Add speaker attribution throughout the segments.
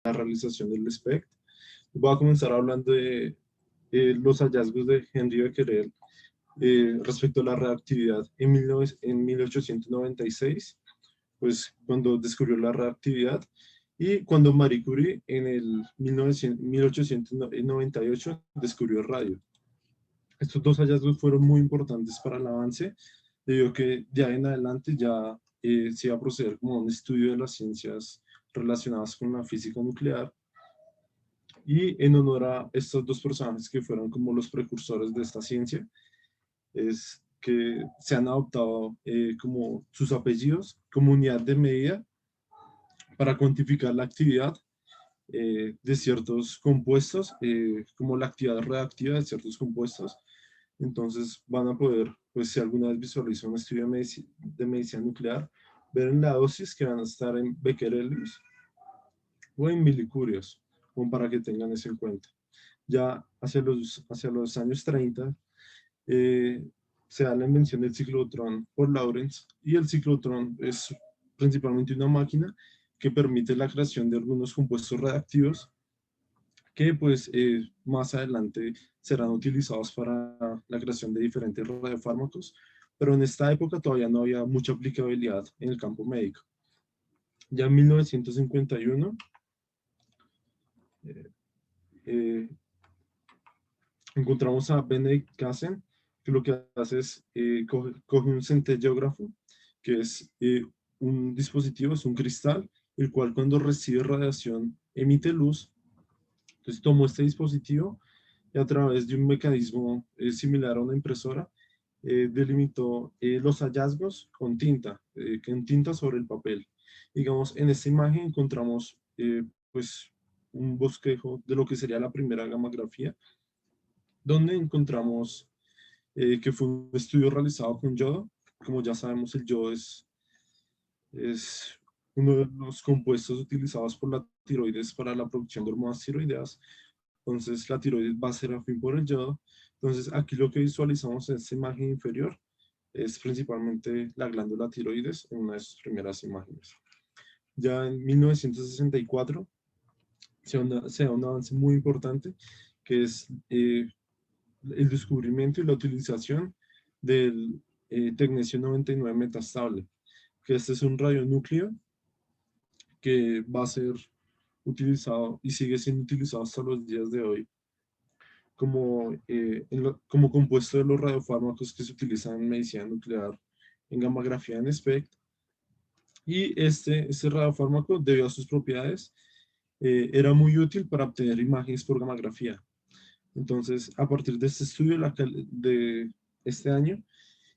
Speaker 1: la realización del SPECT. Voy a comenzar hablando de los hallazgos de Henri Becquerel respecto a la reactividad en 1896, pues cuando descubrió la reactividad, y cuando Marie Curie en el 1898 descubrió el radio. Estos dos hallazgos fueron muy importantes para el avance, debido a que ya en adelante ya se iba a proceder como a un estudio de las ciencias relacionadas con la física nuclear, y en honor a estos dos personajes que fueron como los precursores de esta ciencia, es que se han adoptado como sus apellidos como unidad de medida para cuantificar la actividad de ciertos compuestos, como la actividad reactiva de ciertos compuestos. Entonces van a poder, pues si alguna vez visualizan un estudio de medicina nuclear, ver en la dosis que van a estar en becquerelios o en milicurios, como para que tengan eso en cuenta. Ya hacia los años 30, eh, se da la invención del ciclotrón por Lawrence, y el ciclotrón es principalmente una máquina que permite la creación de algunos compuestos reactivos que pues más adelante serán utilizados para la creación de diferentes radiofármacos, pero en esta época todavía no había mucha aplicabilidad en el campo médico. Ya en 1951 eh, eh, encontramos a Benedict Cassen, que lo que hace es coge un centellógrafo, que es un dispositivo, es un cristal, el cual cuando recibe radiación emite luz. Entonces tomó este dispositivo y a través de un mecanismo similar a una impresora, delimitó los hallazgos con tinta sobre el papel. Digamos, en esta imagen encontramos pues un bosquejo de lo que sería la primera gammagrafía, donde encontramos que fue un estudio realizado con yodo. Como ya sabemos, el yodo es uno de los compuestos utilizados por la tiroides para la producción de hormonas tiroideas. Entonces, la tiroides va a ser afín por el yodo. Entonces, aquí lo que visualizamos en esta imagen inferior es principalmente la glándula tiroides en una de sus primeras imágenes. Ya en 1964 se da un avance muy importante, que es el descubrimiento y la utilización del tecnecio 99 metastable, que este es un radionúcleo que va a ser utilizado y sigue siendo utilizado hasta los días de hoy como, como compuesto de los radiofármacos que se utilizan en medicina nuclear, en gammagrafía en SPECT. Y este radiofármaco, debido a sus propiedades, era muy útil para obtener imágenes por gammagrafía. Entonces, a partir de este estudio de este año,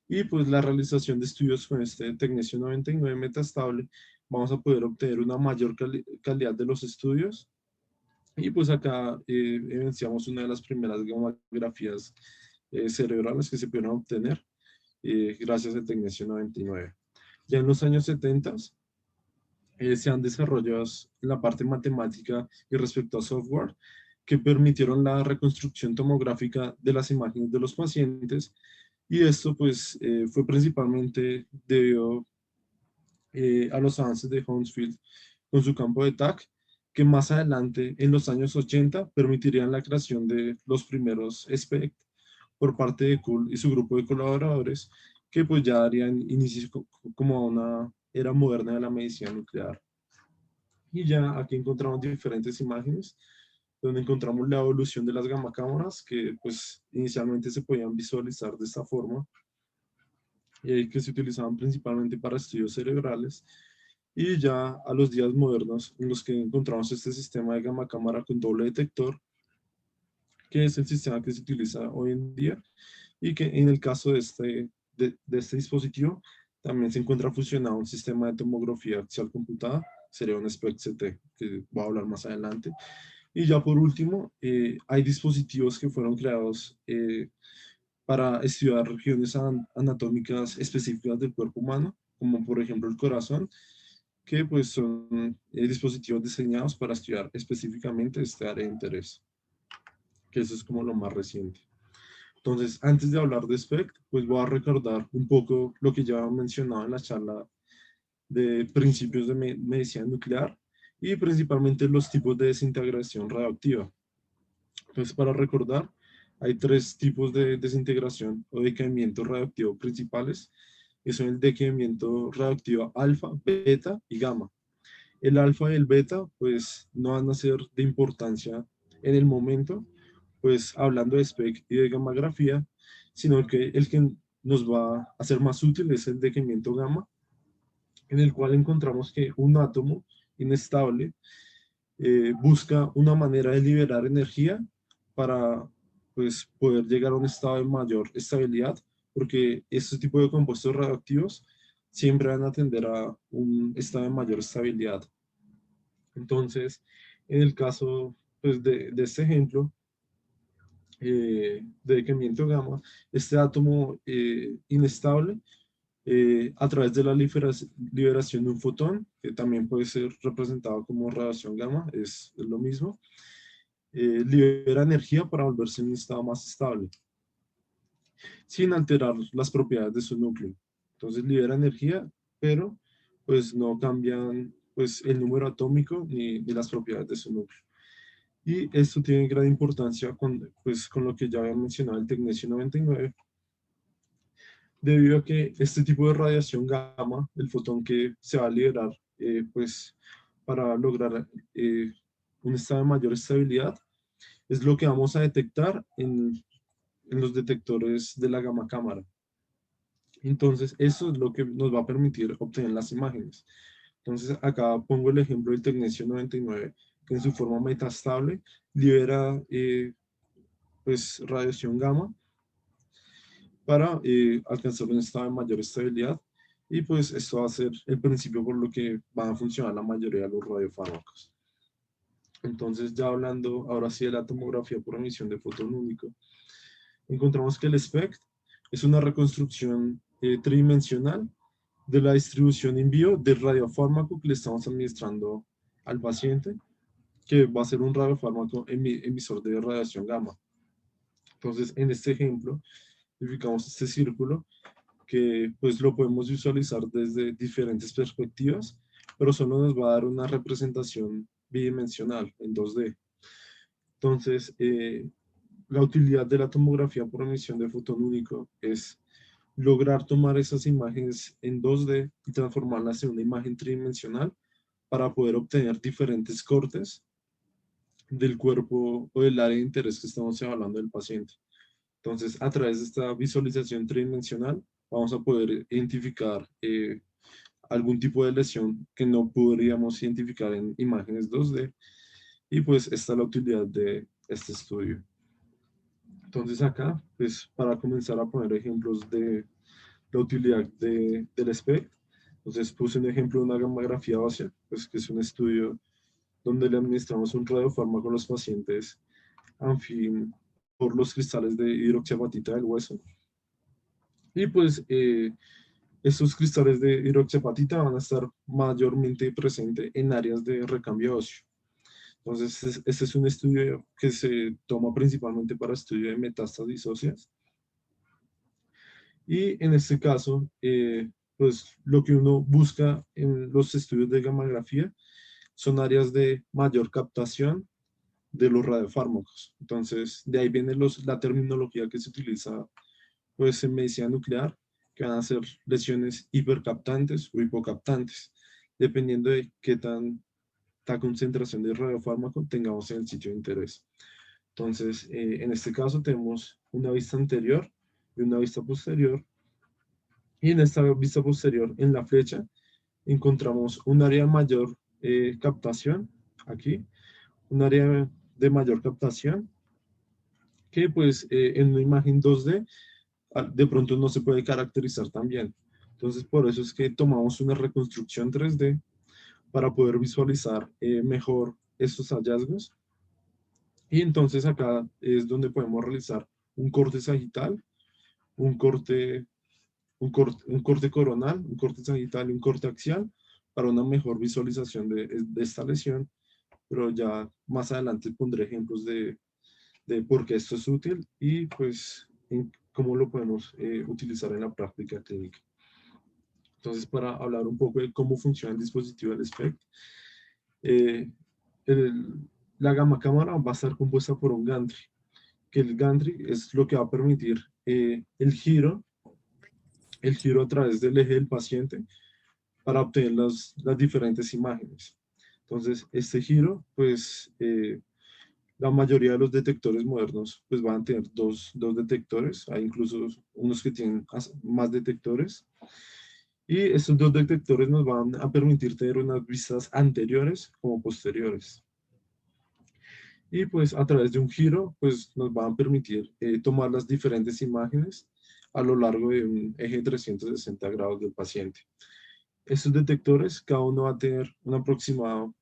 Speaker 1: y pues la realización de estudios con este tecnecio 99 metastable, vamos a poder obtener una mayor calidad de los estudios. Y pues acá evidenciamos una de las primeras gammagrafías cerebrales que se pudieron obtener gracias al tecnecio 99. Ya en los años 70 se han desarrollado en la parte matemática y respecto a software que permitieron la reconstrucción tomográfica de las imágenes de los pacientes, y esto pues fue principalmente debido a los avances de Hounsfield con su campo de TAC, que más adelante, en los años 80, permitirían la creación de los primeros SPECT por parte de Kuhl y su grupo de colaboradores, que pues ya darían inicio como a una era moderna de la medicina nuclear. Y ya aquí encontramos diferentes imágenes donde encontramos la evolución de las gamma cámaras, que pues inicialmente se podían visualizar de esta forma, que se utilizaban principalmente para estudios cerebrales, y ya a los días modernos en los que encontramos este sistema de gamma cámara con doble detector, que es el sistema que se utiliza hoy en día, y que en el caso de este dispositivo también se encuentra fusionado un sistema de tomografía axial computada, sería un SPECT-CT, que voy a hablar más adelante. Y ya por último, hay dispositivos que fueron creados para estudiar regiones anatómicas específicas del cuerpo humano, como por ejemplo el corazón, que pues son dispositivos diseñados para estudiar específicamente este área de interés, que eso es como lo más reciente. Entonces, antes de hablar de SPECT, pues voy a recordar un poco lo que ya he mencionado en la charla de principios de medicina nuclear, y principalmente los tipos de desintegración radioactiva. Entonces, para recordar, hay tres tipos de desintegración o decaimiento radioactivo principales, que son el decaimiento radioactivo alfa, beta y gamma. El alfa y el beta, pues, no van a ser de importancia en el momento, pues, hablando de SPEC y de gammagrafía, sino que el que nos va a hacer más útil es el decaimiento gamma, en el cual encontramos que un átomo inestable busca una manera de liberar energía para, pues, poder llegar a un estado de mayor estabilidad, porque este tipo de compuestos radioactivos siempre van a tender a un estado de mayor estabilidad. Entonces, en el caso, pues, de este ejemplo, de decaimiento gamma, este átomo inestable, a través de la liberación de un fotón, que también puede ser representado como radiación gamma, es lo mismo, libera energía para volverse en un estado más estable, sin alterar las propiedades de su núcleo. Entonces libera energía, pero pues no cambian pues, el número atómico ni las propiedades de su núcleo. Y esto tiene gran importancia pues, con lo que ya había mencionado el tecnecio 99, debido a que este tipo de radiación gamma, el fotón que se va a liberar pues, para lograr un estado de mayor estabilidad, es lo que vamos a detectar en los detectores de la gamma cámara. Entonces, eso es lo que nos va a permitir obtener las imágenes. Entonces, acá pongo el ejemplo del tecnecio 99, que en su forma metastable libera pues, radiación gamma para alcanzar un estado de mayor estabilidad. Y pues esto va a ser el principio por lo que van a funcionar la mayoría de los radiofármacos. Entonces, ya hablando ahora sí de la tomografía por emisión de fotón único, encontramos que el SPECT es una reconstrucción tridimensional de la distribución en vivo del radiofármaco que le estamos administrando al paciente, que va a ser un radiofármaco emisor de radiación gamma. Entonces, en este ejemplo, verificamos este círculo que pues lo podemos visualizar desde diferentes perspectivas, pero solo nos va a dar una representación bidimensional en 2D. Entonces, la utilidad de la tomografía por emisión de fotón único es lograr tomar esas imágenes en 2D y transformarlas en una imagen tridimensional para poder obtener diferentes cortes del cuerpo o del área de interés que estamos evaluando del paciente. Entonces, a través de esta visualización tridimensional, vamos a poder identificar algún tipo de lesión que no podríamos identificar en imágenes 2D, y pues esta es la utilidad de este estudio. Entonces acá, pues para comenzar a poner ejemplos de la utilidad del SPECT, entonces puse un ejemplo de una gammagrafía ósea, pues que es un estudio donde le administramos un radiofármaco a los pacientes por los cristales de hidroxiapatita del hueso. Y pues estos cristales de hidroxiapatita van a estar mayormente presentes en áreas de recambio óseo. Entonces, este es un estudio que se toma principalmente para estudio de metástasis óseas. Y en este caso, pues lo que uno busca en los estudios de gammagrafía son áreas de mayor captación de los radiofármacos. Entonces, de ahí viene la terminología que se utiliza pues, en medicina nuclear, que van a ser lesiones hipercaptantes o hipocaptantes, dependiendo de qué tanta concentración de radiofármaco tengamos en el sitio de interés. Entonces, en este caso tenemos una vista anterior y una vista posterior. Y en esta vista posterior, en la flecha, encontramos un área de mayor captación, aquí, un área de mayor captación, que pues en una imagen 2D de pronto no se puede caracterizar tan bien. Entonces, por eso es que tomamos una reconstrucción 3D para poder visualizar mejor estos hallazgos. Y entonces acá es donde podemos realizar un corte sagital, un corte, un corte coronal, un corte sagital y un corte axial para una mejor visualización de esta lesión. Pero ya más adelante pondré ejemplos de por qué esto es útil y pues cómo lo podemos utilizar en la práctica clínica. Entonces, para hablar un poco de cómo funciona el dispositivo del SPECT, Eh, el- la gamma cámara va a estar compuesta por un gantry, que el gantry es lo que va a permitir el giro a través del eje del paciente para obtener las diferentes imágenes. Entonces, este giro, pues, la mayoría de los detectores modernos, pues, van a tener dos detectores. Hay incluso unos que tienen más detectores. Y estos dos detectores nos van a permitir tener unas vistas anteriores como posteriores. Y pues a través de un giro, pues nos van a permitir tomar las diferentes imágenes a lo largo de un eje de 360 grados del paciente. Estos detectores, cada uno va a tener un aproximado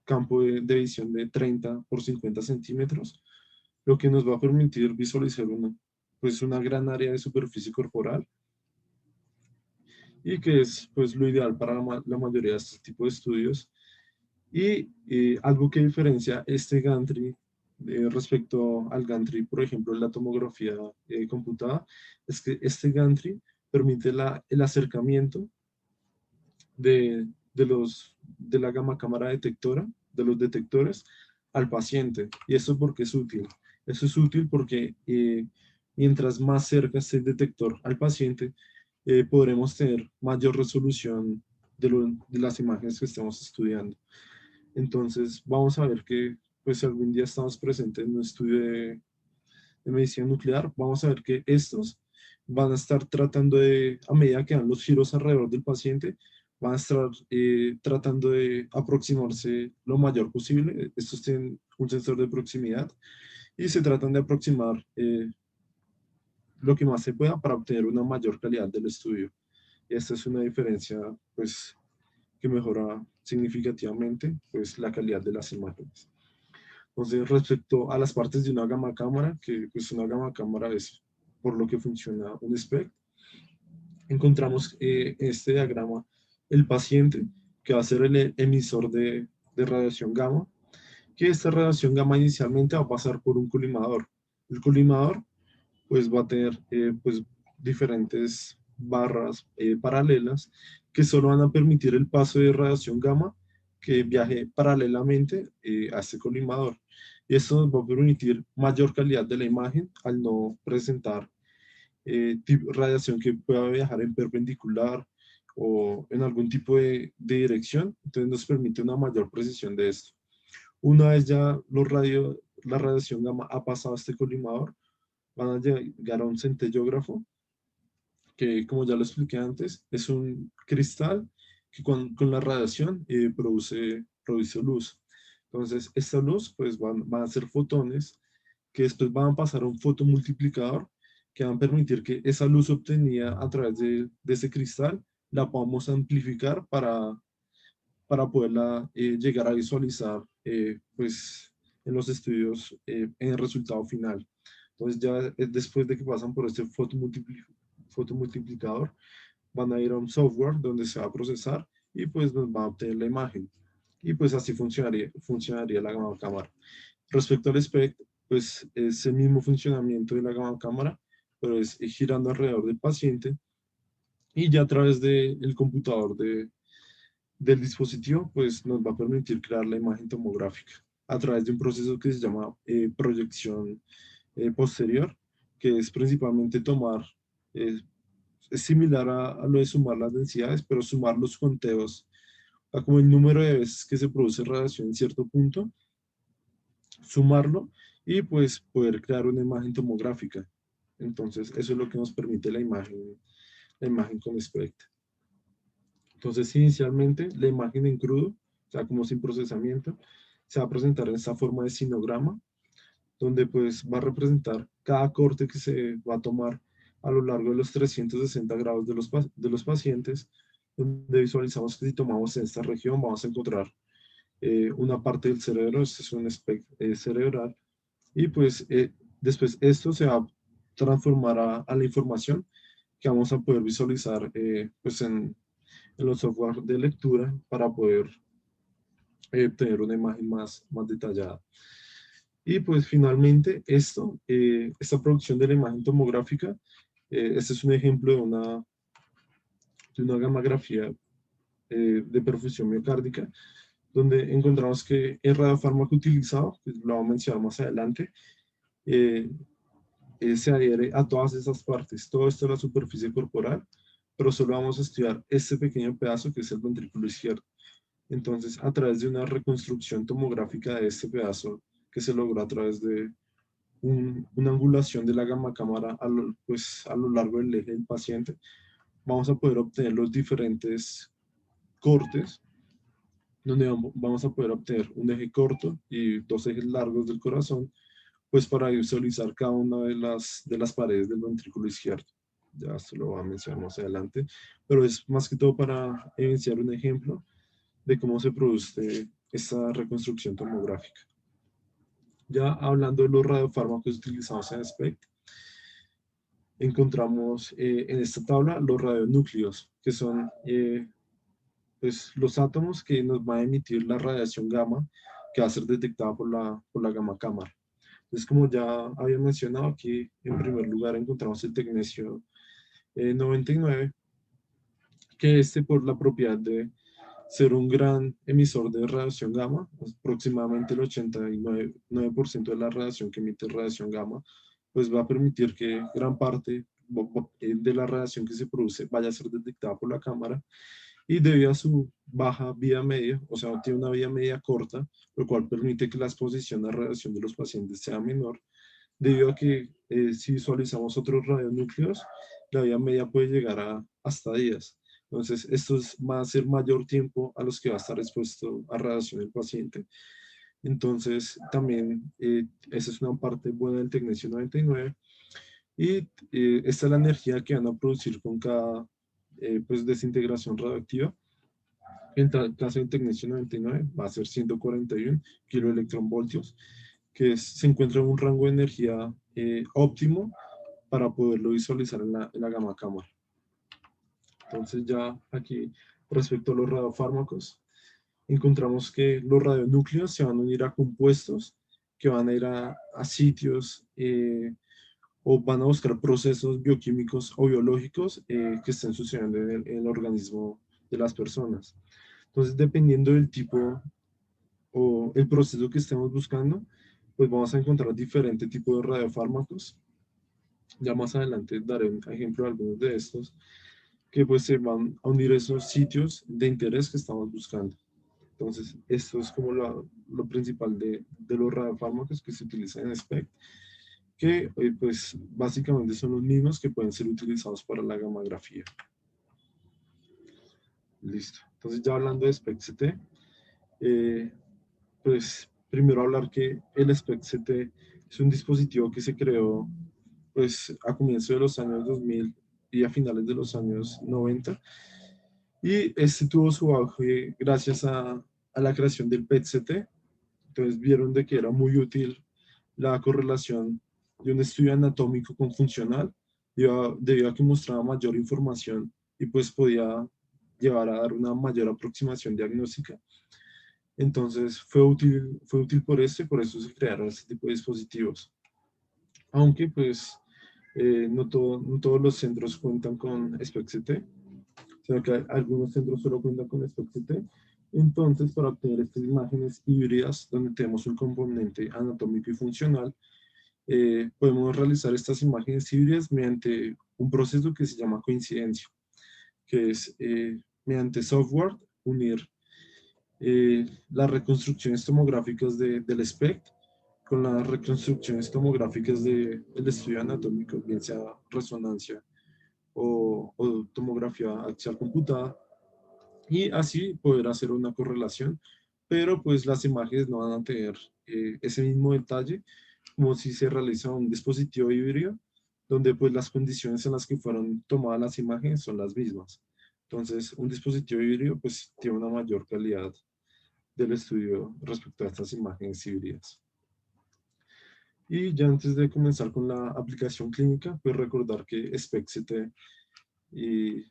Speaker 1: campo de visión de 30 por 50 centímetros, lo que nos va a permitir visualizar pues una gran área de superficie corporal y que es pues lo ideal para la mayoría de este tipo de estudios. Y algo que diferencia este gantry respecto al gantry, por ejemplo, en la tomografía computada, es que este gantry permite el acercamiento de la gama cámara detectora, de los detectores, al paciente. ¿Y eso por qué es útil? Eso es útil porque mientras más cerca esté el detector al paciente, podremos tener mayor resolución de las imágenes que estemos estudiando. Entonces, vamos a ver que, pues, si algún día estamos presentes en un estudio de medicina nuclear, vamos a ver que estos van a estar tratando a medida que dan los giros alrededor del paciente, van a estar tratando de aproximarse lo mayor posible. Estos tienen un sensor de proximidad y se tratan de aproximar lo que más se pueda para obtener una mayor calidad del estudio. Y esta es una diferencia, pues, que mejora significativamente, pues, la calidad de las imágenes. Entonces, respecto a las partes de una gama cámara, que pues una gama cámara es por lo que funciona un SPECT, encontramos este diagrama, el paciente, que va a ser el emisor de radiación gamma, que esta radiación gamma inicialmente va a pasar por un colimador. El colimador pues va a tener pues diferentes barras paralelas que solo van a permitir el paso de radiación gamma que viaje paralelamente a este colimador. Y esto nos va a permitir mayor calidad de la imagen al no presentar radiación que pueda viajar en perpendicular o en algún tipo de dirección. Entonces nos permite una mayor precisión de esto. Una vez ya la radiación gamma ha pasado a este colimador, van a llegar a un centellógrafo, que como ya lo expliqué antes, es un cristal que con la radiación produce luz. Entonces, esta luz pues van a ser fotones que después van a pasar a un fotomultiplicador que van a permitir que esa luz obtenida a través de ese cristal la podamos amplificar para poderla llegar a visualizar pues en los estudios en el resultado final. Entonces ya después de que pasan por este fotomultiplicador, van a ir a un software donde se va a procesar y pues nos va a obtener la imagen. Y pues así funcionaría la gama cámara. Respecto al SPECT, pues es el mismo funcionamiento de la gama cámara, pero es girando alrededor del paciente y ya a través del computador del dispositivo, pues nos va a permitir crear la imagen tomográfica a través de un proceso que se llama proyección posterior, que es principalmente eh, es similar a lo de sumar las densidades, pero sumar los conteos, a como el número de veces que se produce radiación en cierto punto, sumarlo y pues poder crear una imagen tomográfica. Entonces, eso es lo que nos permite la imagen con SPECT. Entonces, inicialmente, la imagen en crudo, o sea, como sin procesamiento, se va a presentar en esta forma de sinograma, donde pues va a representar cada corte que se va a tomar a lo largo de los 360 grados de los pacientes, donde visualizamos que si tomamos en esta región vamos a encontrar una parte del cerebro, este es un espectro cerebral, y pues después esto se va a transformar a la información que vamos a poder visualizar pues en los software de lectura para poder tener una imagen más detallada. Y pues finalmente esta producción de la imagen tomográfica, este es un ejemplo de una gamografía de perfusión miocárdica, donde encontramos que el radiofármaco utilizado, que lo vamos a mencionar más adelante, eh, se adhiere a todas esas partes, todo esto es la superficie corporal, pero solo vamos a estudiar este pequeño pedazo que es el ventrículo izquierdo. Entonces, a través de una reconstrucción tomográfica de este pedazo que se logró a través de una angulación de la gamma cámara pues, a lo largo del eje del paciente, vamos a poder obtener los diferentes cortes, donde vamos a poder obtener un eje corto y dos ejes largos del corazón, pues para visualizar cada una de las paredes del ventrículo izquierdo. Ya esto lo voy a mencionar más adelante, pero es más que todo para evidenciar un ejemplo de cómo se produce esta reconstrucción tomográfica. Ya hablando de los radiofármacos utilizados en SPECT, encontramos en esta tabla los radionúcleos, que son pues, los átomos que nos van a emitir la radiación gamma que va a ser detectada por la gamma cámara. Entonces, como ya había mencionado, aquí en primer lugar encontramos el tecnecio 99, que por la propiedad de ser un gran emisor de radiación gamma, aproximadamente el 89% de la radiación que emite radiación gamma, pues va a permitir que gran parte de la radiación que se produce vaya a ser detectada por la cámara y debido a su baja vida media, o sea, tiene una vida media corta, lo cual permite que la exposición a radiación de los pacientes sea menor, debido a que si visualizamos otros radionúcleos, la vida media puede llegar a hasta días. Entonces, va a ser mayor tiempo a los que va a estar expuesto a radiación el paciente. Entonces, también esa es una parte buena del tecnecio 99. Y esta es la energía que van a producir con cada pues, desintegración radioactiva. En el caso del tecnecio 99 va a ser 141 kiloelectronvoltios, que se encuentra en un rango de energía óptimo para poderlo visualizar en la gamma cámara. Entonces ya aquí, respecto a los radiofármacos, encontramos que los radionúcleos se van a unir a compuestos que van a ir a sitios o van a buscar procesos bioquímicos o biológicos que estén sucediendo en el organismo de las personas. Entonces, dependiendo del tipo o el proceso que estemos buscando, pues vamos a encontrar diferentes tipos de radiofármacos. Ya más adelante daré un ejemplo de algunos de estos que pues se van a unir a esos sitios de interés que estamos buscando. Entonces, esto es como lo principal de los radiofármacos que se utilizan en SPECT, que pues básicamente son los mismos que pueden ser utilizados para la gammagrafía. Listo. Entonces, ya hablando de SPECT-CT, pues primero hablar que el SPECT-CT es un dispositivo que se creó pues a comienzos de los años 2000 y a finales de los años 90. Y este tuvo su auge gracias a la creación del PET-CT. Entonces vieron de que era muy útil la correlación de un estudio anatómico con funcional, debido a que mostraba mayor información y pues podía llevar a dar una mayor aproximación diagnóstica. Entonces fue útil por eso se crearon este tipo de dispositivos. Aunque pues no todos los centros cuentan con SPECT-CT, sino que algunos centros solo cuentan con SPECT-CT. Entonces, para obtener estas imágenes híbridas, donde tenemos un componente anatómico y funcional, podemos realizar estas imágenes híbridas mediante un proceso que se llama coincidencia, que es mediante software unir las reconstrucciones tomográficas del SPECT con las reconstrucciones tomográficas del estudio anatómico, bien sea resonancia o tomografía axial computada, y así poder hacer una correlación, pero pues las imágenes no van a tener ese mismo detalle como si se realiza un dispositivo híbrido, donde pues las condiciones en las que fueron tomadas las imágenes son las mismas. Entonces, un dispositivo híbrido pues tiene una mayor calidad del estudio respecto a estas imágenes híbridas. Y ya antes de comenzar con la aplicación clínica, pues recordar que SPECT-CT y,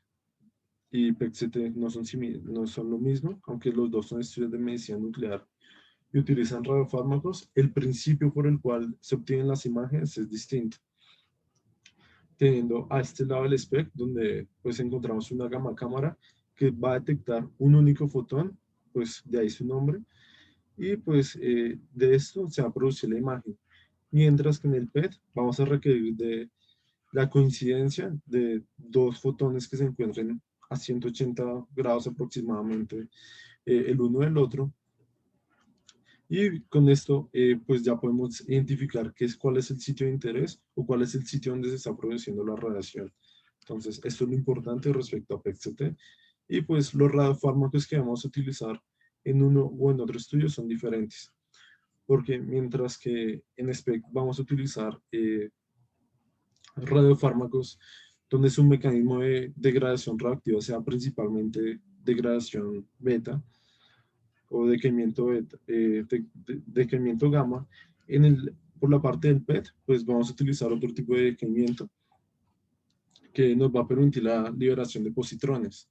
Speaker 1: y PET-CT no son lo mismo, aunque los dos son estudios de medicina nuclear y utilizan radiofármacos, el principio por el cual se obtienen las imágenes es distinto. Teniendo a este lado el SPECT, donde pues encontramos una gamma cámara que va a detectar un único fotón, pues de ahí su nombre, y pues de esto se va a producir la imagen. Mientras que en el PET vamos a requerir de la coincidencia de dos fotones que se encuentren a 180 grados aproximadamente el uno del otro. Y con esto, pues ya podemos identificar cuál es el sitio de interés o cuál es el sitio donde se está produciendo la radiación. Entonces, esto es lo importante respecto a PET-CT. Y pues los radiofármacos que vamos a utilizar en uno o en otro estudio son diferentes. Porque mientras que en SPECT vamos a utilizar radiofármacos donde su mecanismo de degradación reactiva sea principalmente degradación beta, o decaimiento, decaimiento gamma. Por la parte del PET, pues vamos a utilizar otro tipo de decaimiento que nos va a permitir la liberación de positrones,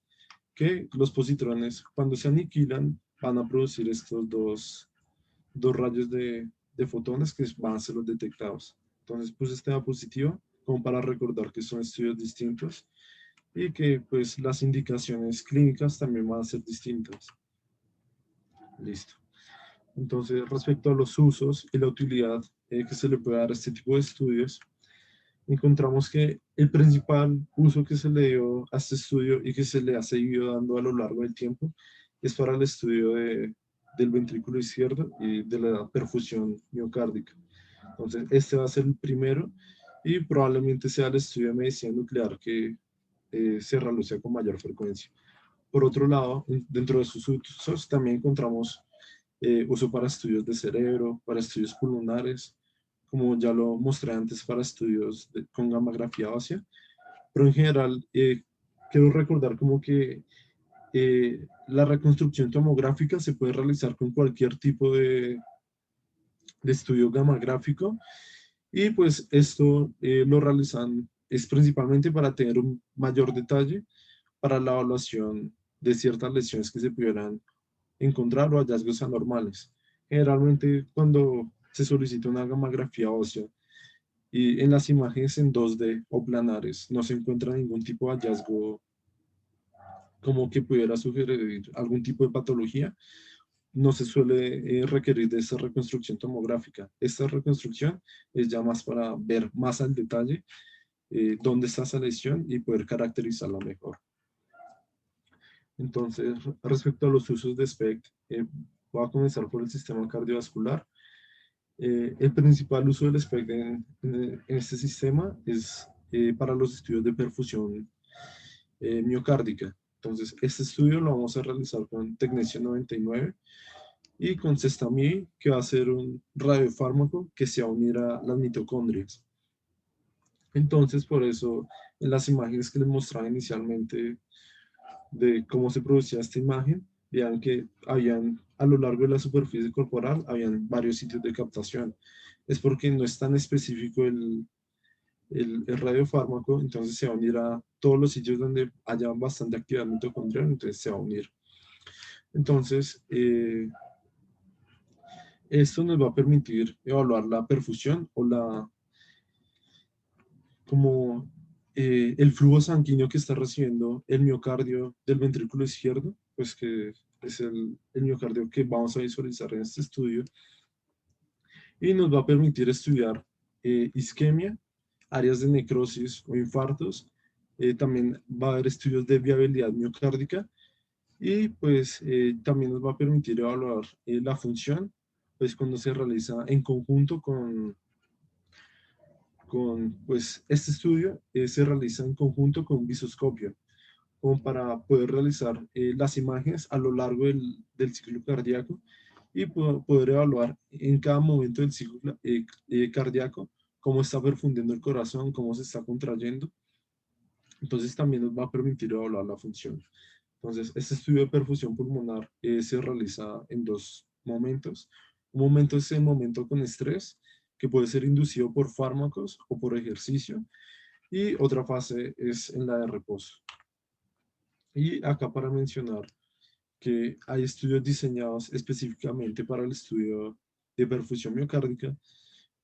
Speaker 1: que los positrones cuando se aniquilan van a producir estos dos rayos de fotones que van a ser los detectados. Entonces, pues este diapositiva como para recordar que son estudios distintos y que pues las indicaciones clínicas también van a ser distintas. Listo. Entonces, respecto a los usos y la utilidad que se le puede dar a este tipo de estudios, encontramos que el principal uso que se le dio a este estudio y que se le ha seguido dando a lo largo del tiempo es para el estudio del ventrículo izquierdo y de la perfusión miocárdica. Entonces, este va a ser el primero y probablemente sea el estudio de medicina nuclear que se realiza con mayor frecuencia. Por otro lado, dentro de sus usos también encontramos uso para estudios de cerebro, para estudios pulmonares, como ya lo mostré antes, para estudios con gammagrafía ósea. Pero en general, quiero recordar como que la reconstrucción tomográfica se puede realizar con cualquier tipo de estudio gamagráfico y pues esto lo realizan es principalmente para tener un mayor detalle para la evaluación de ciertas lesiones que se pudieran encontrar o hallazgos anormales. Generalmente cuando se solicita una gamografía ósea y en las imágenes en 2D o planares no se encuentra ningún tipo de hallazgo como que pudiera sugerir algún tipo de patología, no se suele requerir de esta reconstrucción tomográfica. Esta reconstrucción es ya más para ver más al detalle dónde está esa lesión y poder caracterizarla mejor. Entonces, respecto a los usos de SPECT, voy a comenzar por el sistema cardiovascular. El principal uso del SPECT en este sistema es para los estudios de perfusión miocárdica. Entonces, este estudio lo vamos a realizar con Tecnecio 99 y con Cestamide, que va a ser un radiofármaco que se va a unir a las mitocondrias. Entonces, por eso, en las imágenes que les mostraba inicialmente de cómo se producía esta imagen, vean que habían a lo largo de la superficie corporal, habían varios sitios de captación. Es porque no es tan específico el radiofármaco, entonces se va a unir a todos los sitios donde haya bastante actividad mitocondrial, entonces se va a unir. Entonces, esto nos va a permitir evaluar la perfusión o como el flujo sanguíneo que está recibiendo el miocardio del ventrículo izquierdo, pues que es el miocardio que vamos a visualizar en este estudio, y nos va a permitir estudiar isquemia, áreas de necrosis o infartos. También va a haber estudios de viabilidad miocárdica y pues también nos va a permitir evaluar la función, pues cuando se realiza en conjunto pues este estudio se realiza en conjunto con visoscopio, como para poder realizar las imágenes a lo largo del ciclo cardíaco y poder evaluar en cada momento del ciclo cardíaco cómo está perfundiendo el corazón, cómo se está contrayendo. Entonces también nos va a permitir evaluar la función. Entonces, este estudio de perfusión pulmonar se realiza en dos momentos. Un momento es el momento con estrés, que puede ser inducido por fármacos o por ejercicio, y otra fase es en la de reposo. Y acá para mencionar que hay estudios diseñados específicamente para el estudio de perfusión miocárdica,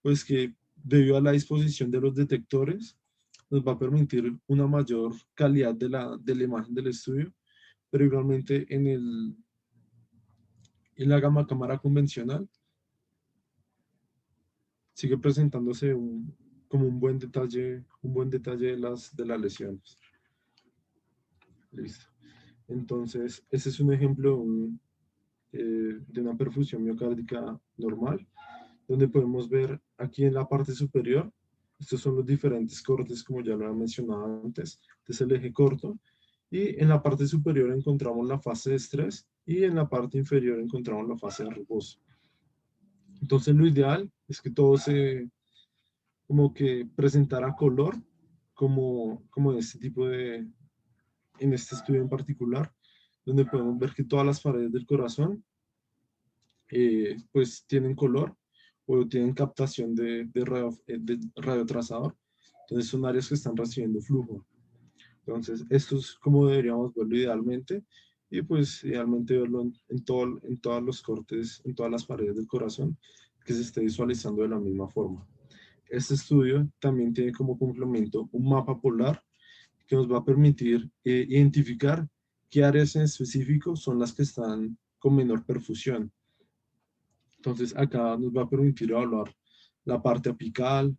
Speaker 1: pues que debido a la disposición de los detectores, nos va a permitir una mayor calidad de la imagen del estudio, pero igualmente Y la gamma cámara convencional sigue presentándose como un buen detalle de las lesiones. Listo. Entonces, ese es un ejemplo de una perfusión miocárdica normal, donde podemos ver aquí en la parte superior, estos son los diferentes cortes, como ya lo había mencionado antes, este es el eje corto, y en la parte superior encontramos la fase de estrés, y en la parte inferior encontramos la fase de reposo. Entonces, lo ideal es que todo se, como que presentara color, como este tipo de, en este estudio en particular, donde podemos ver que todas las paredes del corazón pues tienen color o tienen captación de radiotrazador. Entonces son áreas que están recibiendo flujo. Entonces esto es como deberíamos verlo idealmente y pues idealmente verlo en todos los cortes, en todas las paredes del corazón, que se esté visualizando de la misma forma. Este estudio también tiene como complemento un mapa polar que nos va a permitir identificar qué áreas en específico son las que están con menor perfusión. Entonces acá nos va a permitir evaluar la parte apical,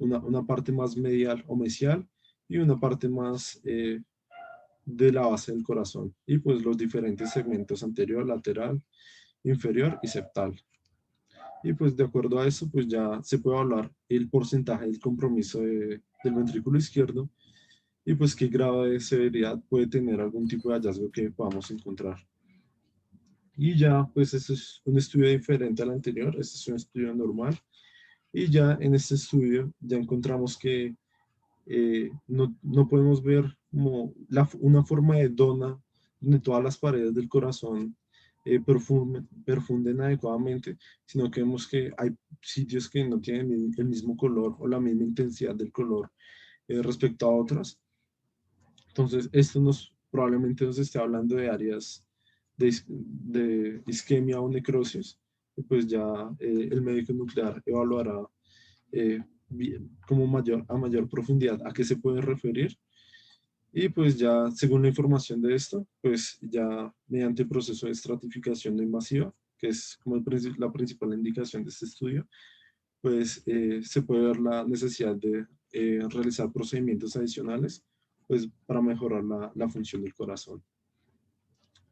Speaker 1: una parte más medial o mesial y una parte más de la base del corazón. Y pues los diferentes segmentos anterior, lateral, inferior y septal. Y pues de acuerdo a eso, pues ya se puede evaluar el porcentaje del compromiso del ventrículo izquierdo y pues qué grado de severidad puede tener algún tipo de hallazgo que podamos encontrar. Y ya, pues este es un estudio diferente al anterior, este es un estudio normal. Y ya en este estudio ya encontramos que no podemos ver como una forma de dona donde todas las paredes del corazón perfunden adecuadamente, sino que vemos que hay sitios que no tienen el mismo color o la misma intensidad del color respecto a otros. Entonces, esto probablemente nos esté hablando de áreas de isquemia o necrosis, y pues ya el médico nuclear evaluará como a mayor profundidad a qué se puede referir. Y pues ya, según la información de esto, pues ya mediante el proceso de estratificación no invasiva, que es como la principal indicación de este estudio, pues se puede ver la necesidad de realizar procedimientos adicionales, pues para mejorar la función del corazón.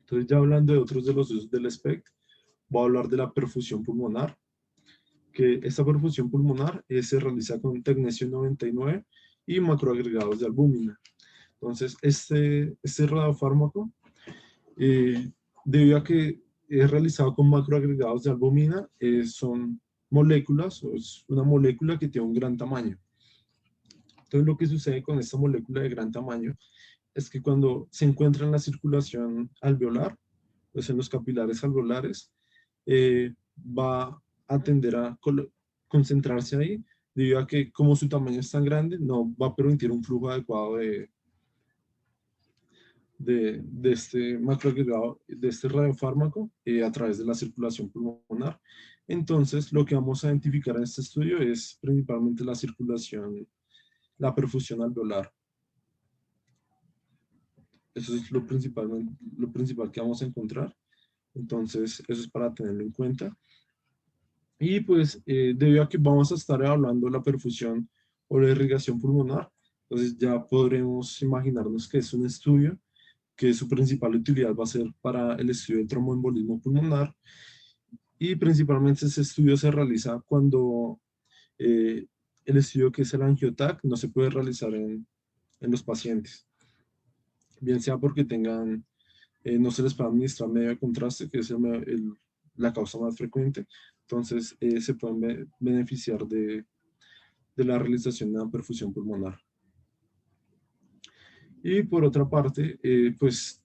Speaker 1: Entonces, ya hablando de otros de los usos del SPECT, voy a hablar de la perfusión pulmonar, que esta perfusión pulmonar se realiza con tecnesio 99 y macroagregados de albúmina. Entonces, este radiofármaco, eh, debido a que es realizado con macroagregados de albúmina, son moléculas, o es una molécula que tiene un gran tamaño. Entonces, lo que sucede con esta molécula de gran tamaño es que cuando se encuentra en la circulación alveolar, pues en los capilares alveolares, va a tender a concentrarse ahí, debido a que como su tamaño es tan grande, no va a permitir un flujo adecuado de este macroagregado, de este radiofármaco a través de la circulación pulmonar. Entonces, lo que vamos a identificar en este estudio es principalmente la circulación, la perfusión alveolar. Eso es lo principal que vamos a encontrar. Entonces, eso es para tenerlo en cuenta. Y pues, debido a que vamos a estar hablando de la perfusión o la irrigación pulmonar, entonces ya podremos imaginarnos que es un estudio que su principal utilidad va a ser para el estudio de tromboembolismo pulmonar y principalmente ese estudio se realiza cuando eh, el estudio que es el angiotac no se puede realizar en los pacientes, bien sea porque tengan, no se les puede administrar medio de contraste, que es la causa más frecuente, entonces se pueden beneficiar de la realización de una perfusión pulmonar. Y por otra parte, pues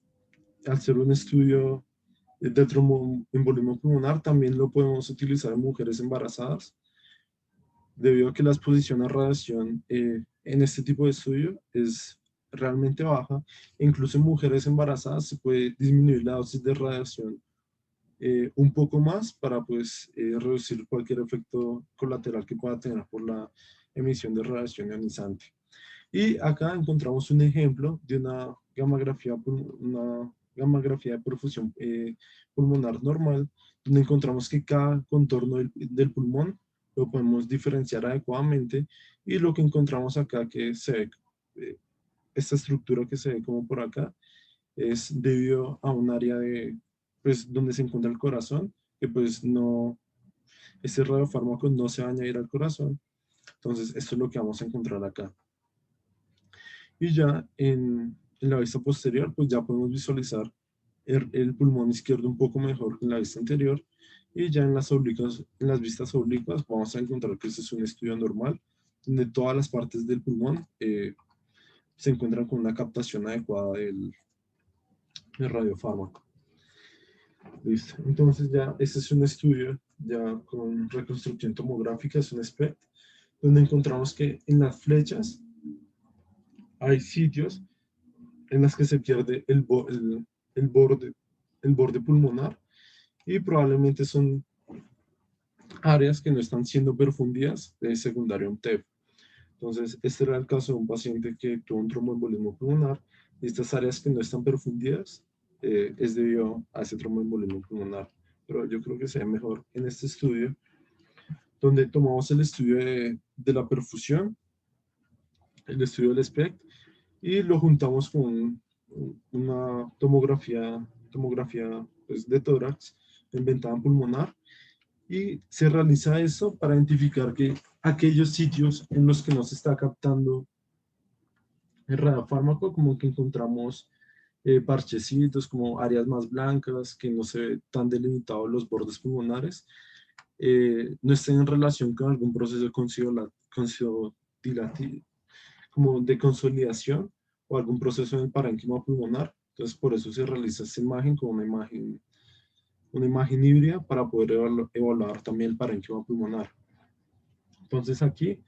Speaker 1: al ser un estudio de tromboembolismo pulmonar, también lo podemos utilizar en mujeres embarazadas, debido a que la exposición a radiación en este tipo de estudio es realmente baja. Incluso en mujeres embarazadas se puede disminuir la dosis de radiación un poco más para pues reducir cualquier efecto colateral que pueda tener por la emisión de radiación ionizante. Y acá encontramos un ejemplo de una gamografía de perfusión pulmonar normal, donde encontramos que cada contorno del pulmón lo podemos diferenciar adecuadamente, y lo que encontramos acá que se ve, eh, esta estructura que se ve como por acá, es debido a un área de, pues, donde se encuentra el corazón, que pues no, este radiofármaco no se va a añadir al corazón. Entonces, esto es lo que vamos a encontrar acá. Y ya en la vista posterior, pues ya podemos visualizar el pulmón izquierdo un poco mejor que en la vista anterior. Y ya en las oblicuas, en las vistas oblicuas, vamos a encontrar que este es un estudio normal, donde todas las partes del pulmón se encuentran con una captación adecuada del radiofármaco. Listo. Entonces ya este es un estudio ya con reconstrucción tomográfica, es un SPECT, donde encontramos que en las flechas hay sitios en los que se pierde el borde, el borde pulmonar, y probablemente son áreas que no están siendo perfundidas de secundario a un TEP. Entonces, este era el caso de un paciente que tuvo un tromboembolismo pulmonar, y estas áreas que no están perfundidas es debido a ese tromboembolismo pulmonar. Pero yo creo que se ve mejor en este estudio, donde tomamos el estudio de la perfusión, el estudio del SPECT, y lo juntamos con una tomografía pues, de tórax en ventana pulmonar, y se realiza eso para identificar que aquellos sitios en los que no se está captando el radiofármaco, como que encontramos parchecitos, como áreas más blancas, que no se ve tan delimitados los bordes pulmonares, no estén en relación con algún proceso de como de consolidación o algún proceso en el parénquima pulmonar. Entonces, por eso se realiza esta imagen como una imagen híbrida para poder evaluar también el parénquima pulmonar. Entonces, aquí,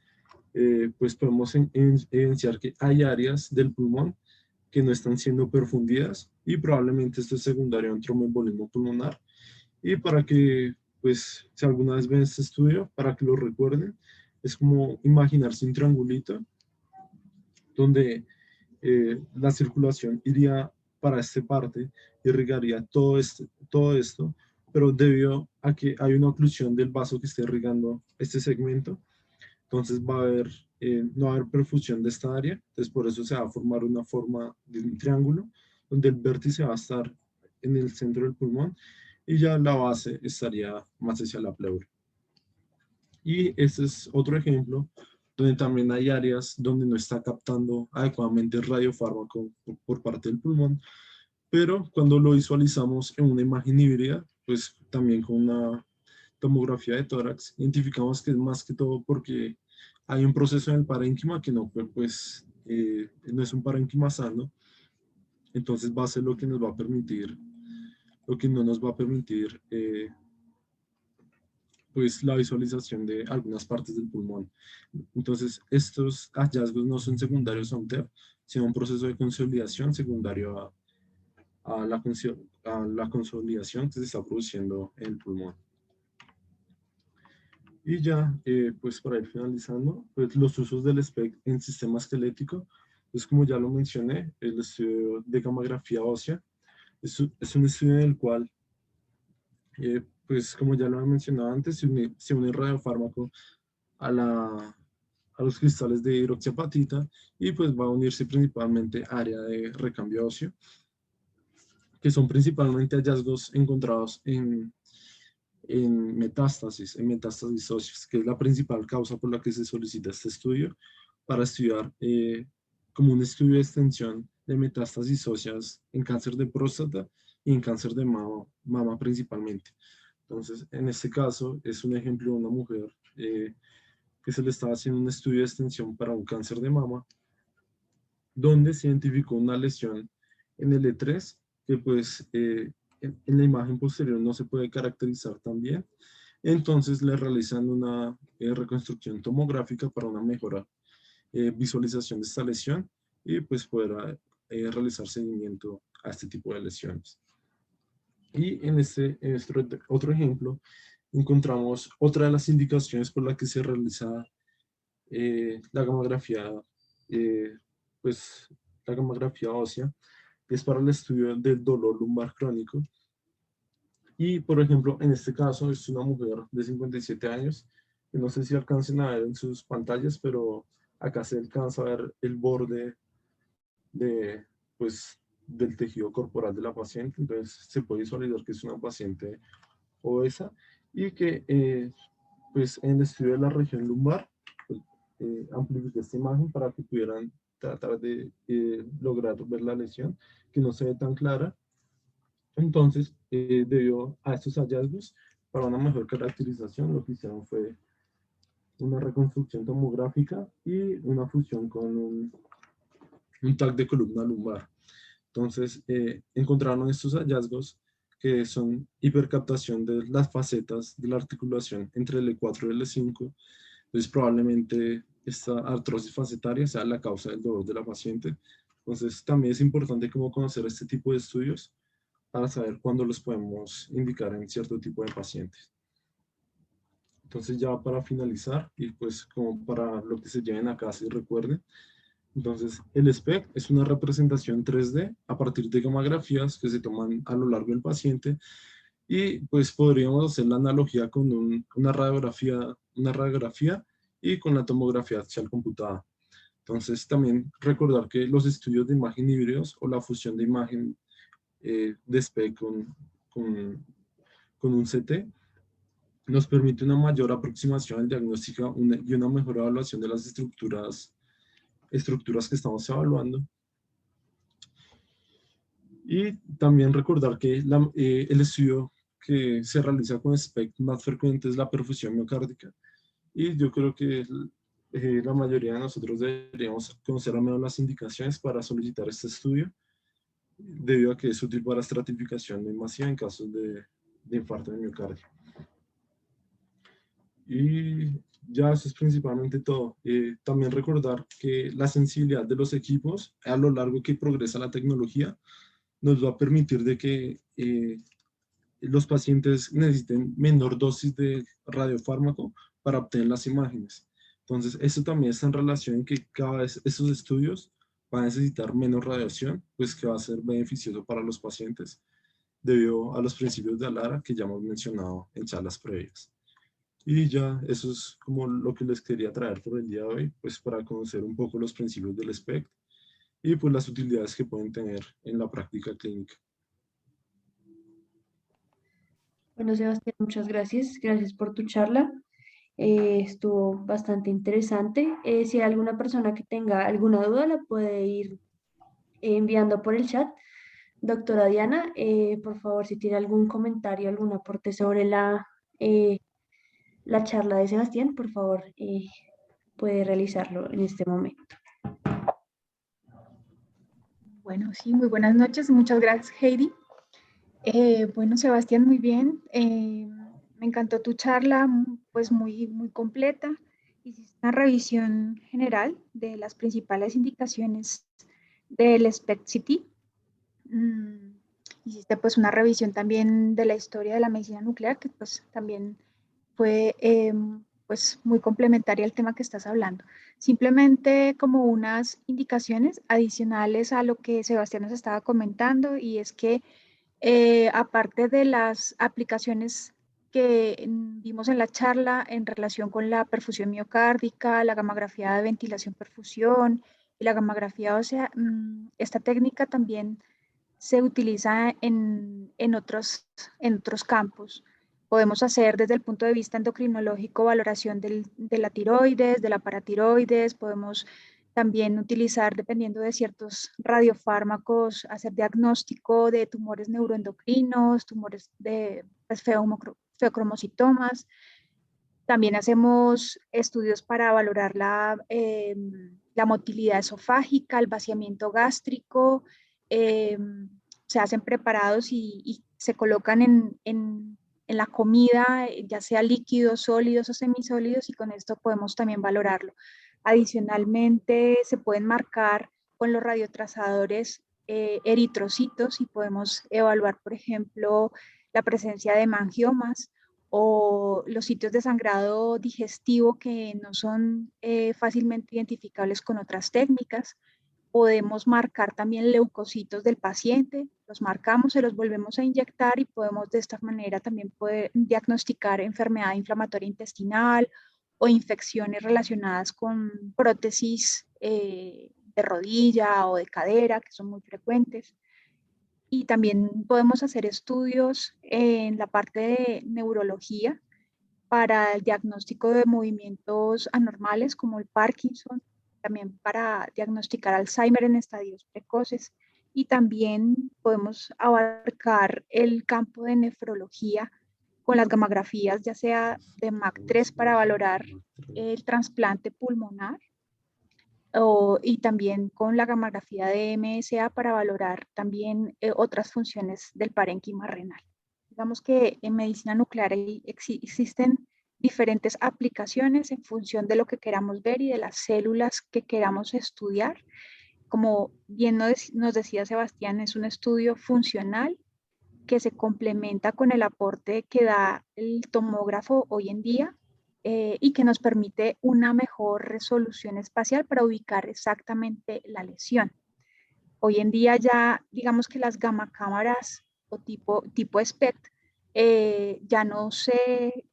Speaker 1: pues podemos evidenciar que hay áreas del pulmón que no están siendo perfundidas, y probablemente esto es secundario a un tromboembolismo pulmonar. Y para que, pues, si alguna vez ven este estudio, para que lo recuerden, es como imaginarse un triangulito donde la circulación iría para esta parte, irrigaría todo esto, pero debido a que hay una oclusión del vaso que esté irrigando este segmento, entonces no va a haber perfusión de esta área. Entonces por eso se va a formar una forma de un triángulo, donde el vértice va a estar en el centro del pulmón, y ya la base estaría más hacia la pleura. Y este es otro ejemplo donde también hay áreas donde no está captando adecuadamente el radiofármaco por parte del pulmón, pero cuando lo visualizamos en una imagen híbrida, pues también con una tomografía de tórax, identificamos que es más que todo porque hay un proceso en el parénquima que no fue, pues, no es un parénquima sano. Entonces va a ser lo que nos va a permitir, lo que no nos va a permitir pues la visualización de algunas partes del pulmón. Entonces, estos hallazgos no son secundarios a un TEP, sino un proceso de consolidación secundario a la consolidación que se está produciendo en el pulmón. Y ya, pues para ir finalizando, pues los usos del SPECT en sistema esquelético, pues como ya lo mencioné, el estudio de gammagrafía ósea es un estudio en el cual pues como ya lo he mencionado antes, se une el radiofármaco a los cristales de hidroxiapatita, y pues va a unirse principalmente área de recambio óseo, que son principalmente hallazgos encontrados en metástasis óseas, que es la principal causa por la que se solicita este estudio, para estudiar como un estudio de extensión de metástasis óseas en cáncer de próstata y en cáncer de mama principalmente. Entonces, en este caso, es un ejemplo de una mujer que se le estaba haciendo un estudio de extensión para un cáncer de mama, donde se identificó una lesión en el E3, que pues en la imagen posterior no se puede caracterizar tan bien. Entonces le realizan una reconstrucción tomográfica para una mejor visualización de esta lesión, y pues poder realizar seguimiento a este tipo de lesiones. Y en este otro ejemplo encontramos otra de las indicaciones por la que se realiza la gamografía, eh, pues la gamografía ósea, que es para el estudio del dolor lumbar crónico. Y, por ejemplo, en este caso es una mujer de 57 años, que no sé si alcancen a ver en sus pantallas, pero acá se alcanza a ver el borde de, pues, del tejido corporal de la paciente. Entonces se puede visualizar que es una paciente obesa y que pues en el estudio de la región lumbar pues, amplifiqué esta imagen para que pudieran tratar de lograr ver la lesión que no se ve tan clara. Entonces, debido a estos hallazgos, para una mejor caracterización, lo que hicieron fue una reconstrucción tomográfica y una fusión con un TAC de columna lumbar. Entonces, encontraron estos hallazgos que son hipercaptación de las facetas de la articulación entre el E4 y el E5. Entonces, probablemente esta artrosis facetaria sea la causa del dolor de la paciente. Entonces, también es importante como conocer este tipo de estudios para saber cuándo los podemos indicar en cierto tipo de pacientes. Entonces, ya para finalizar, y pues como para lo que se lleven a casa y recuerden, entonces, el SPECT es una representación 3D a partir de gamografías que se toman a lo largo del paciente y pues podríamos hacer la analogía con una radiografía y con la tomografía axial computada. Entonces, también recordar que los estudios de imagen híbridos o la fusión de imagen de SPECT con, con un CT nos permite una mayor aproximación al diagnóstico y una mejor evaluación de las estructuras que estamos evaluando. Y también recordar que el estudio que se realiza con SPECT más frecuente es la perfusión miocárdica. Y yo creo que la mayoría de nosotros deberíamos conocer al menos las indicaciones para solicitar este estudio, debido a que es útil para estratificación muy masiva en casos de infarto de miocardio. Y ya eso es principalmente todo. También recordar que la sensibilidad de los equipos a lo largo que progresa la tecnología nos va a permitir de que los pacientes necesiten menor dosis de radiofármaco para obtener las imágenes. Entonces, eso también está en relación en que cada vez esos estudios van a necesitar menos radiación, pues que va a ser beneficioso para los pacientes debido a los principios de Alara que ya hemos mencionado en charlas previas. Y ya, eso es como lo que les quería traer por el día de hoy, pues para conocer un poco los principios del SPECT y pues las utilidades que pueden tener en la práctica clínica.
Speaker 2: Bueno, Sebastián, muchas gracias. Gracias por tu charla. Estuvo bastante interesante. Si hay alguna persona que tenga alguna duda, la puede ir enviando por el chat. Doctora Diana, por favor, si tiene algún comentario, algún aporte sobre la charla de Sebastián, por favor, puede realizarlo en este momento.
Speaker 3: Bueno, sí, muy buenas noches. Muchas gracias, Heidi. Bueno, Sebastián, muy bien. Me encantó tu charla, pues muy completa. Hiciste una revisión general de las principales indicaciones del SPECT-CT. Hiciste pues una revisión también de la historia de la medicina nuclear, que pues también fue pues muy complementaria al tema que estás hablando. Simplemente como unas indicaciones adicionales a lo que Sebastián nos estaba comentando, y es que aparte de las aplicaciones que vimos en la charla en relación con la perfusión miocárdica, la gamografía de ventilación-perfusión y la gamografía ósea, esta técnica también se utiliza en otros campos. Podemos hacer desde el punto de vista endocrinológico valoración de la tiroides, de la paratiroides, podemos también utilizar, dependiendo de ciertos radiofármacos, hacer diagnóstico de tumores neuroendocrinos, tumores de pues, feocromocitomas. También hacemos estudios para valorar la motilidad esofágica, el vaciamiento gástrico. eh, Se hacen preparados y se colocan en la comida, ya sea líquidos, sólidos o semisólidos, y con esto podemos también valorarlo. Adicionalmente, se pueden marcar con los radiotrazadores eritrocitos y podemos evaluar, por ejemplo, la presencia de hemangiomas o los sitios de sangrado digestivo que no son fácilmente identificables con otras técnicas. Podemos marcar también leucocitos del paciente, los marcamos, se los volvemos a inyectar y podemos de esta manera también poder diagnosticar enfermedad inflamatoria intestinal o infecciones relacionadas con prótesis de rodilla o de cadera, que son muy frecuentes. Y también podemos hacer estudios en la parte de neurología para el diagnóstico de movimientos anormales como el Parkinson, también para diagnosticar Alzheimer en estadios precoces, y también podemos abarcar el campo de nefrología con las gamografías, ya sea de MAC3 para valorar el trasplante pulmonar y también con la gamografía de MSA para valorar también otras funciones del parénquima renal. Digamos que en medicina nuclear existen diferentes aplicaciones en función de lo que queramos ver y de las células que queramos estudiar. Como bien nos decía Sebastián, es un estudio funcional que se complementa con el aporte que da el tomógrafo hoy en día y que nos permite una mejor resolución espacial para ubicar exactamente la lesión. Hoy en día ya digamos que las gamma cámaras o tipo SPECT ya no se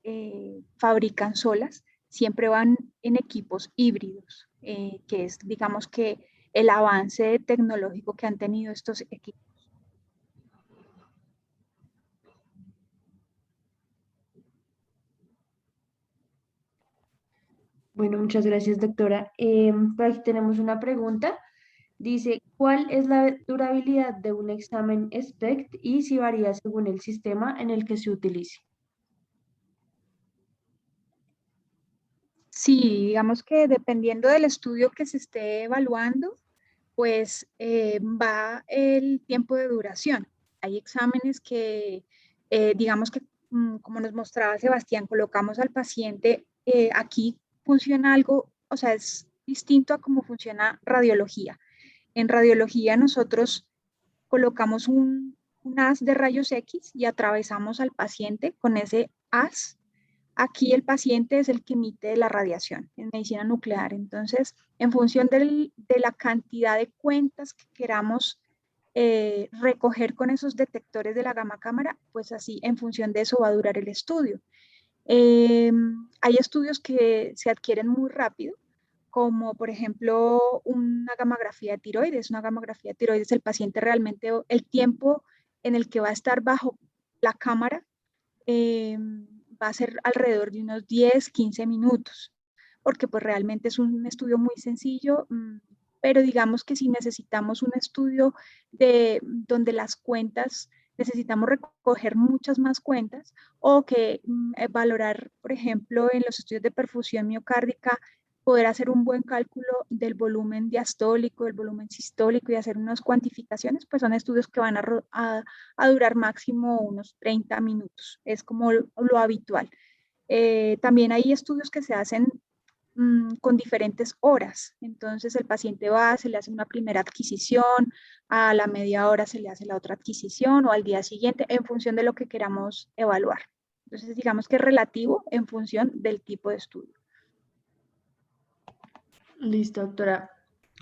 Speaker 3: fabrican solas, siempre van en equipos híbridos, que es digamos que el avance tecnológico que han tenido estos equipos.
Speaker 2: Bueno, muchas gracias, doctora. Por aquí tenemos una pregunta. Dice, ¿cuál es la durabilidad de un examen SPECT y si varía según el sistema en el que se utilice?
Speaker 3: Sí, digamos que dependiendo del estudio que se esté evaluando, pues va el tiempo de duración. Hay exámenes que, digamos que, como nos mostraba Sebastián, colocamos al paciente, aquí funciona algo, o sea, es distinto a cómo funciona radiología. En radiología nosotros colocamos un haz de rayos X y atravesamos al paciente con ese haz. Aquí el paciente es el que emite la radiación en medicina nuclear. Entonces, en función de la cantidad de cuentas que queramos recoger con esos detectores de la gamma cámara, pues así en función de eso va a durar el estudio. Eh, Hay estudios que se adquieren muy rápido, como por ejemplo una gamografía de tiroides. Una gamografía de tiroides, el paciente realmente, el tiempo en el que va a estar bajo la cámara va a ser alrededor de unos 10, 15 minutos, porque pues realmente es un estudio muy sencillo, pero digamos que si necesitamos un estudio donde las cuentas, necesitamos recoger muchas más cuentas o que valorar, por ejemplo, en los estudios de perfusión miocárdica, poder hacer un buen cálculo del volumen diastólico, del volumen sistólico y hacer unas cuantificaciones, pues son estudios que van a durar máximo unos 30 minutos. Es como lo habitual. También hay estudios que se hacen con diferentes horas. Entonces el paciente va, se le hace una primera adquisición, a la media hora se le hace la otra adquisición o al día siguiente en función de lo que queramos evaluar. Entonces digamos que es relativo en función del tipo de estudio.
Speaker 2: Listo, doctora.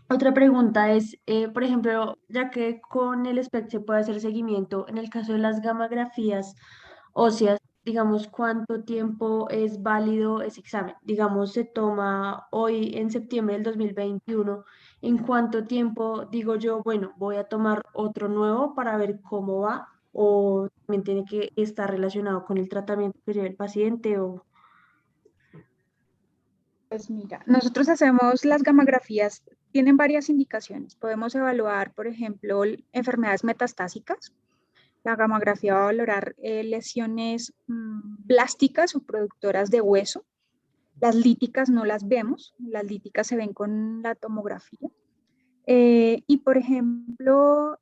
Speaker 2: Otra pregunta es, por ejemplo, ya que con el SPECT se puede hacer seguimiento, en el caso de las gamografías óseas, digamos, ¿cuánto tiempo es válido ese examen? Digamos, se toma hoy en septiembre del 2021, ¿en cuánto tiempo digo yo, bueno, voy a tomar otro nuevo para ver cómo va? ¿O también tiene que estar relacionado con el tratamiento que lleva el paciente? O...
Speaker 3: Pues mira, nosotros hacemos las gamografías, tienen varias indicaciones. Podemos evaluar, por ejemplo, enfermedades metastásicas. La gamografía va a valorar lesiones blásticas o productoras de hueso. Las líticas no las vemos, las líticas se ven con la tomografía. Y por ejemplo,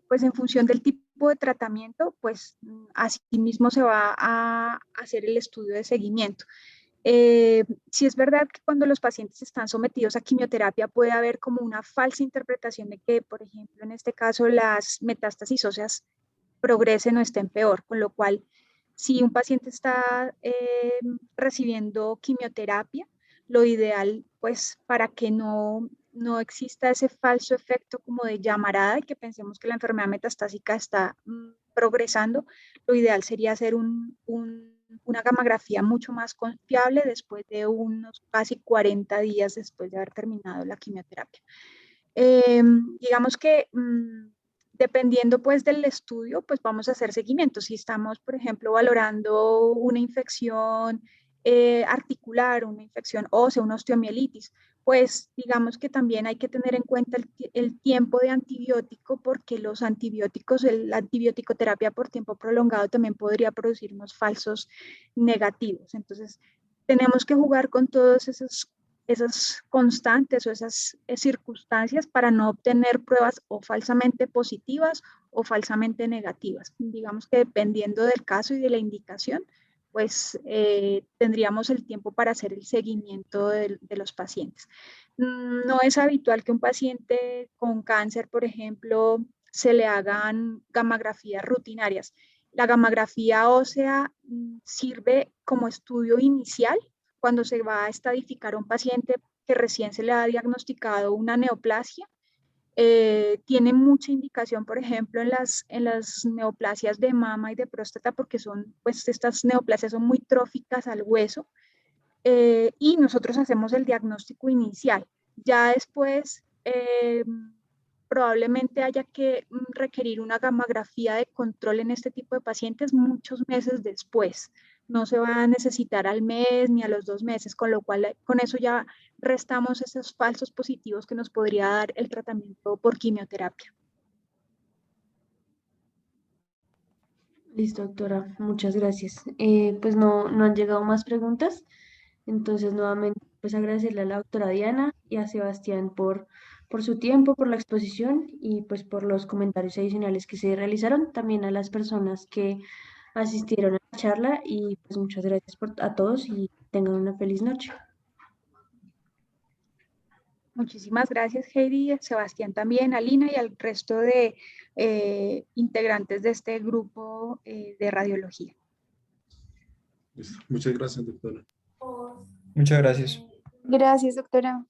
Speaker 3: pues en función del tipo de tratamiento, pues así mismo se va a hacer el estudio de seguimiento. Sí es verdad que cuando los pacientes están sometidos a quimioterapia puede haber como una falsa interpretación de que, por ejemplo, en este caso las metástasis óseas progresen o estén peor, con lo cual si un paciente está recibiendo quimioterapia, lo ideal pues para que no no exista ese falso efecto como de llamarada y que pensemos que la enfermedad metastásica está progresando, lo ideal sería hacer una gamografía mucho más confiable después de unos casi 40 días después de haber terminado la quimioterapia. Digamos que dependiendo pues del estudio, pues vamos a hacer seguimiento. Si estamos, por ejemplo, valorando una infección articular, una infección ósea, una osteomielitis, pues digamos que también hay que tener en cuenta el tiempo de antibiótico, porque los antibióticos, la antibiótico-terapia por tiempo prolongado también podría producir unos falsos negativos. Entonces, tenemos que jugar con todos esas constantes o esas circunstancias para no obtener pruebas o falsamente positivas o falsamente negativas. Digamos que dependiendo del caso y de la indicación, pues tendríamos el tiempo para hacer el seguimiento de los pacientes. No es habitual que un paciente con cáncer, por ejemplo, se le hagan gamografías rutinarias. La gamografía ósea sirve como estudio inicial cuando se va a estadificar un paciente que recién se le ha diagnosticado una neoplasia. Tiene mucha indicación, por ejemplo, en las neoplasias de mama y de próstata, porque pues estas neoplasias son muy tróficas al hueso, y nosotros hacemos el diagnóstico inicial. Ya después, probablemente haya que requerir una gamografía de control en este tipo de pacientes muchos meses después. No se va a necesitar al mes ni a los 2 meses, con lo cual con eso ya restamos esos falsos positivos que nos podría dar el tratamiento por quimioterapia.
Speaker 2: Listo, doctora, muchas gracias. Pues no han llegado más preguntas, entonces nuevamente pues agradecerle a la doctora Diana y a Sebastián por su tiempo, por la exposición y pues por los comentarios adicionales que se realizaron, también a las personas que asistieron a la charla y pues muchas gracias a todos y tengan una feliz noche.
Speaker 3: Muchísimas gracias, Heidi, Sebastián también, Alina y al resto de integrantes de este grupo de radiología.
Speaker 1: Muchas gracias, doctora.
Speaker 4: Muchas gracias.
Speaker 5: Gracias, doctora.